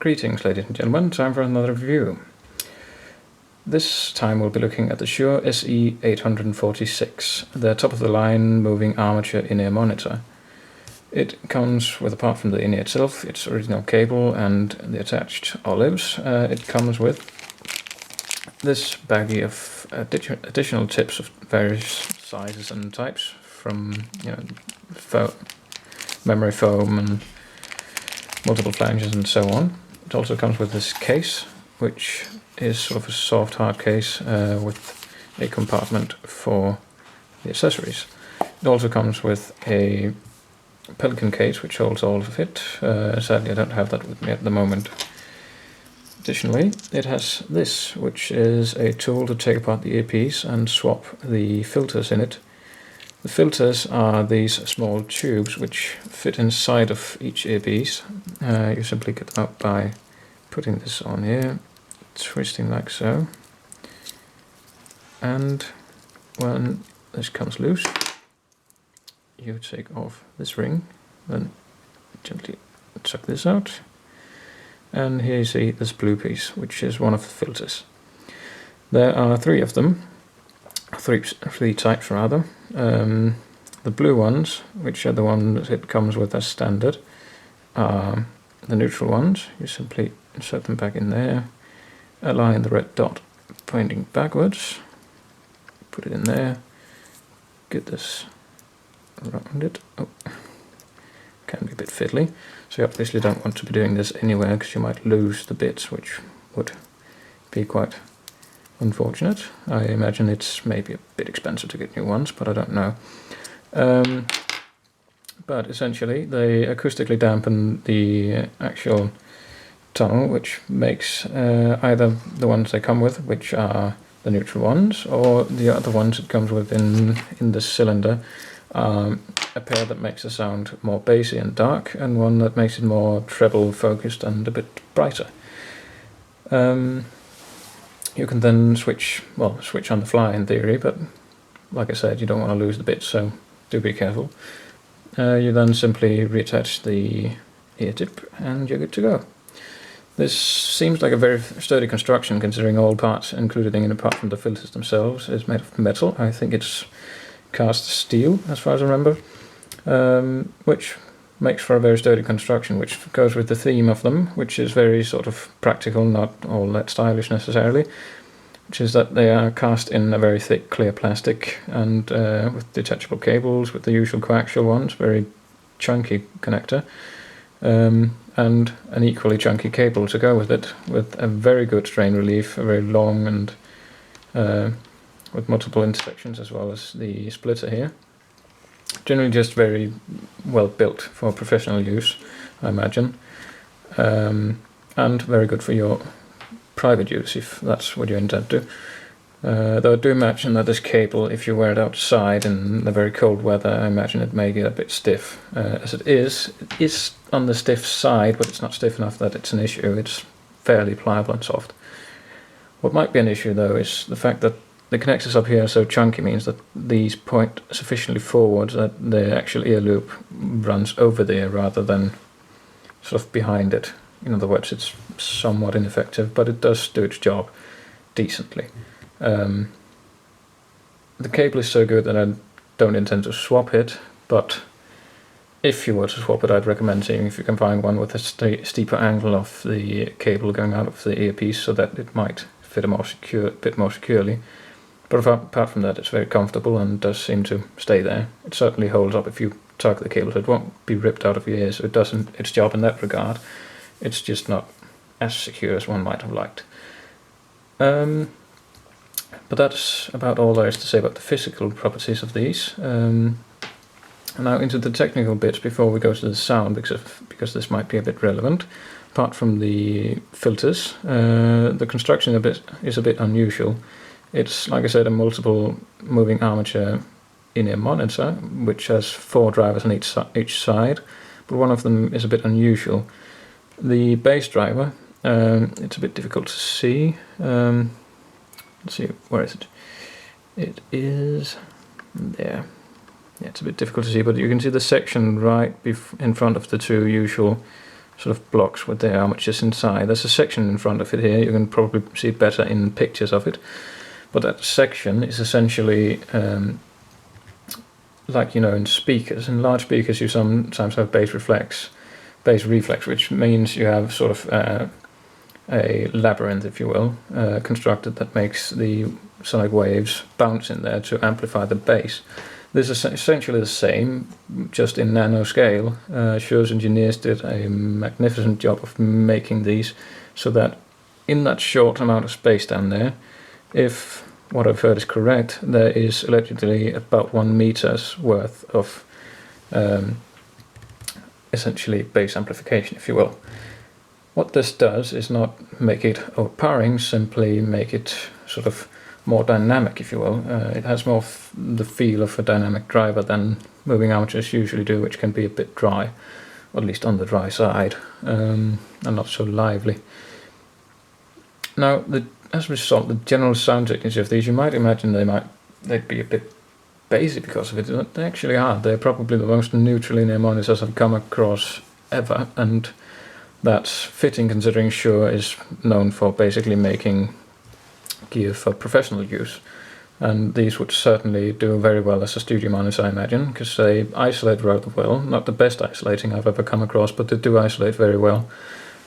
Greetings, ladies and gentlemen, time for another review. This time we'll be looking at the Shure SE846, the top-of-the-line moving armature in-ear monitor. It comes with, apart from the in-ear itself, its original cable and the attached olives, it comes with this baggie of additional tips of various sizes and types, from memory foam and multiple flanges and so on. It also comes with this case, which is sort of a soft hard case with a compartment for the accessories. It also comes with a Pelican case which holds all of it. Sadly I don't have that with me at the moment. Additionally, it has this, which is a tool to take apart the earpiece and swap the filters in it. The filters are these small tubes which fit inside of each earpiece. You simply get them out by putting this on here, twisting like so, and when this comes loose, you take off this ring, then gently suck this out, and here you see this blue piece, which is one of the filters. There are three of them. Three types rather. The blue ones, which are the ones it comes with as standard, are the neutral ones. You simply insert them back in there, align the red dot pointing backwards, put it in there, get this around it. Oh, can be a bit fiddly, so you obviously don't want to be doing this anywhere because you might lose the bits, which would be quite unfortunate. I imagine it's maybe a bit expensive to get new ones, but I don't know. But essentially they acoustically dampen the actual tunnel, which makes either the ones they come with, which are the neutral ones, or the other ones it comes with in this cylinder, a pair that makes the sound more bassy and dark, and one that makes it more treble focused and a bit brighter. You can then switch on the fly in theory, but like I said, you don't want to lose the bits, so do be careful. You then simply reattach the ear tip and you're good to go. This seems like a very sturdy construction, considering all parts included in it, apart from the filters themselves, is made of metal. I think it's cast steel, as far as I remember, which makes for a very sturdy construction, which goes with the theme of them, which is very sort of practical, not all that stylish necessarily, which is that they are cast in a very thick clear plastic and with detachable cables, with the usual coaxial ones, very chunky connector, and an equally chunky cable to go with it, with a very good strain relief, a very long and with multiple intersections, as well as the splitter here. Generally just very well built for professional use, I imagine, and very good for your private use if that's what you intend to. Though I do imagine that this cable, if you wear it outside in the very cold weather, I imagine it may get a bit stiff. As it is on the stiff side, but it's not stiff enough that it's an issue. It's fairly pliable and soft. What might be an issue though is the fact that the connectors up here are so chunky, means that these point sufficiently forward that the actual ear loop runs over the ear rather than sort of behind it. In other words, it's somewhat ineffective, but it does do its job decently. The cable is so good that I don't intend to swap it, but if you were to swap it, I'd recommend seeing if you can find one with a steeper angle of the cable going out of the earpiece, so that it might fit a bit more securely. But apart from that, it's very comfortable and does seem to stay there. It certainly holds up if you tug the cable, so it won't be ripped out of your ears. So it does its job in that regard. It's just not as secure as one might have liked. But that's about all there is to say about the physical properties of these. Now into the technical bits before we go to the sound, because this might be a bit relevant. Apart from the filters, the construction is a bit unusual. It's, like I said, a multiple moving armature in-ear monitor, which has 4 drivers on each side, but one of them is a bit unusual. The bass driver, it's a bit difficult to see. Let's see, where is it? It is there. Yeah, it's a bit difficult to see, but you can see the section right in front of the two usual sort of blocks with the armatures inside. There's a section in front of it here. You can probably see it better in pictures of it. But that section is essentially like, you know, in speakers. In large speakers you sometimes have bass reflex, which means you have sort of a labyrinth, if you will, constructed that makes the sonic waves bounce in there to amplify the bass. This is essentially the same, just in nano scale. Shure's engineers did a magnificent job of making these so that in that short amount of space down there, if what I've heard is correct, there is allegedly about 1 meter's worth of essentially bass amplification, if you will. What this does is not make it overpowering, simply make it sort of more dynamic, if you will. It has more the feel of a dynamic driver than moving armatures usually do, which can be a bit dry, or at least on the dry side, and not so lively. Now, as a result, the general sound signature of these, you might imagine they'd be a bit bassy because of it. They actually are. They're probably the most neutral in-ear monitors I've come across ever, and that's fitting considering Shure is known for basically making gear for professional use, and these would certainly do very well as a studio monitor, I imagine, because they isolate rather well. Not the best isolating I've ever come across, but they do isolate very well,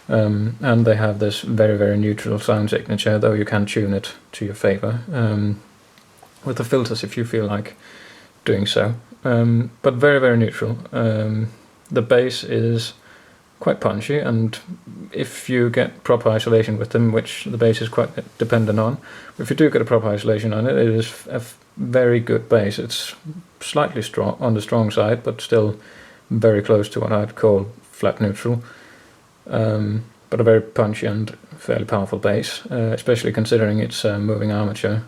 and they have this very, very neutral sound signature, though you can tune it to your favor with the filters if you feel like doing so, but very, very neutral. The bass is quite punchy, and if you get proper isolation with them, which the bass is quite dependent on, if you do get a proper isolation on it, it is a very good bass. It's slightly strong on the strong side, but still very close to what I'd call flat neutral, but a very punchy and fairly powerful bass, especially considering its moving armature.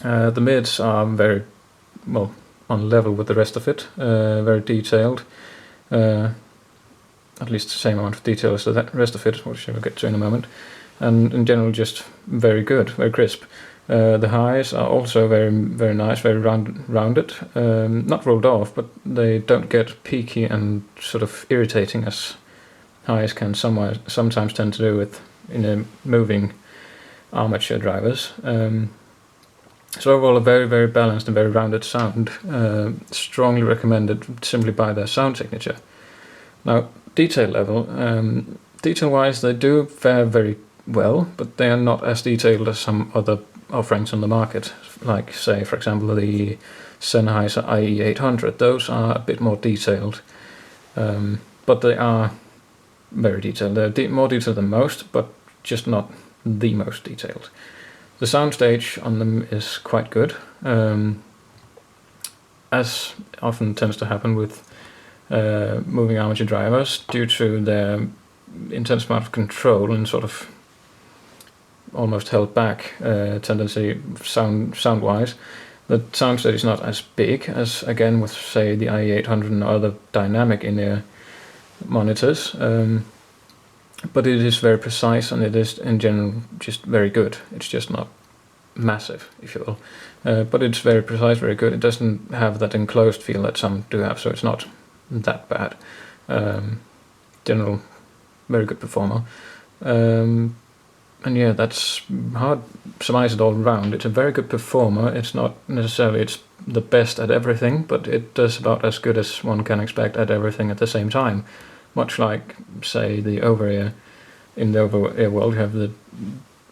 The mids are very well on level with the rest of it, very detailed, at least the same amount of detail as the rest of it, which we'll get to in a moment, and in general just very good, very crisp. The highs are also very, very nice, very rounded, not rolled off, but they don't get peaky and sort of irritating as highs can sometimes tend to do with moving armature drivers. So overall, a very, very balanced and very rounded sound, strongly recommended simply by their sound signature. Now, detail level, detail-wise, they do fare very well, but they are not as detailed as some other offerings on the market, like, say, for example, the Sennheiser IE800. Those are a bit more detailed, but they are very detailed. They're more detailed than most, but just not the most detailed. The Soundstage on them is quite good, as often tends to happen with moving armature drivers, due to their intense amount of control and sort of almost held back tendency sound-wise. The Soundstage is not as big as, again, with, say, the IE800 and other dynamic in-ear monitors, but it is very precise, and it is in general just very good. It's just not massive, if you will, but it's very precise, very good. It doesn't have that enclosed feel that some do have, so it's not that bad. General, very good performer, and yeah, that's hard to surmise it all around. It's a very good performer. It's not necessarily it's the best at everything, but it does about as good as one can expect at everything at the same time. Much like, say, the over-ear. In the over-ear world, you have the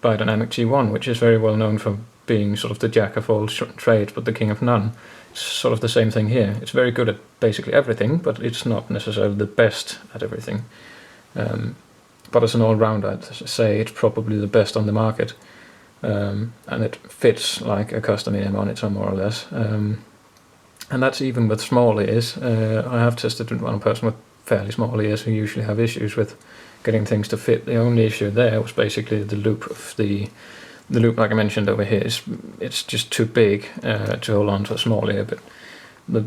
biodynamic G1, which is very well known for being sort of the jack of all trades, but the king of none. It's sort of the same thing here. It's very good at basically everything, but it's not necessarily the best at everything. But as an all-rounder, I'd say it's probably the best on the market, and it fits like a custom in-ear monitor, more or less. And that's even with small ears. I have tested with one person with fairly small ears who usually have issues with getting things to fit. The only issue there was basically the loop of the loop, like I mentioned over here. It's just too big to hold on to a small ear, but the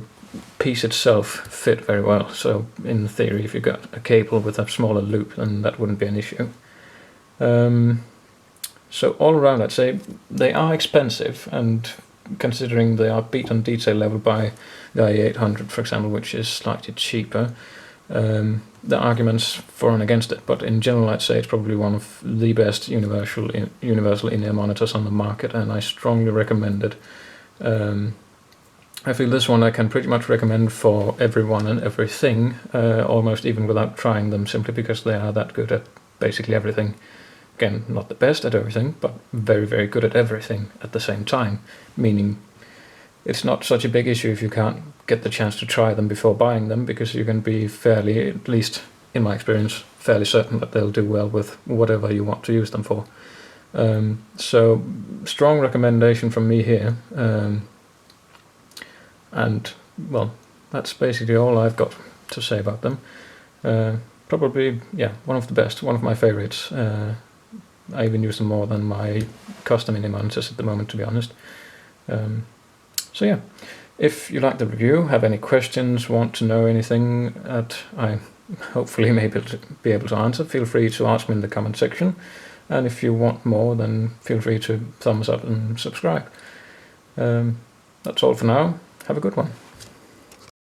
piece itself fit very well. So in theory, if you got a cable with a smaller loop, then that wouldn't be an issue. So all around, I'd say they are expensive, and considering they are beat on detail level by the IE800, for example, which is slightly cheaper, the arguments for and against it, but in general I'd say it's probably one of the best universal in-ear monitors on the market, and I strongly recommend it. I feel this one I can pretty much recommend for everyone and everything, almost even without trying them, simply because they are that good at basically everything. Again, not the best at everything, but very, very good at everything at the same time, meaning it's not such a big issue if you can't get the chance to try them before buying them, because you can be fairly, at least in my experience, fairly certain that they'll do well with whatever you want to use them for. So strong recommendation from me here. And well, that's basically all I've got to say about them. Probably, yeah, one of the best, one of my favorites. I even use them more than my custom in-ear monitors at the moment, to be honest. So yeah, if you like the review, have any questions, want to know anything that I hopefully may be able to answer, feel free to ask me in the comment section. And if you want more, then feel free to thumbs up and subscribe. That's all for now. Have a good one.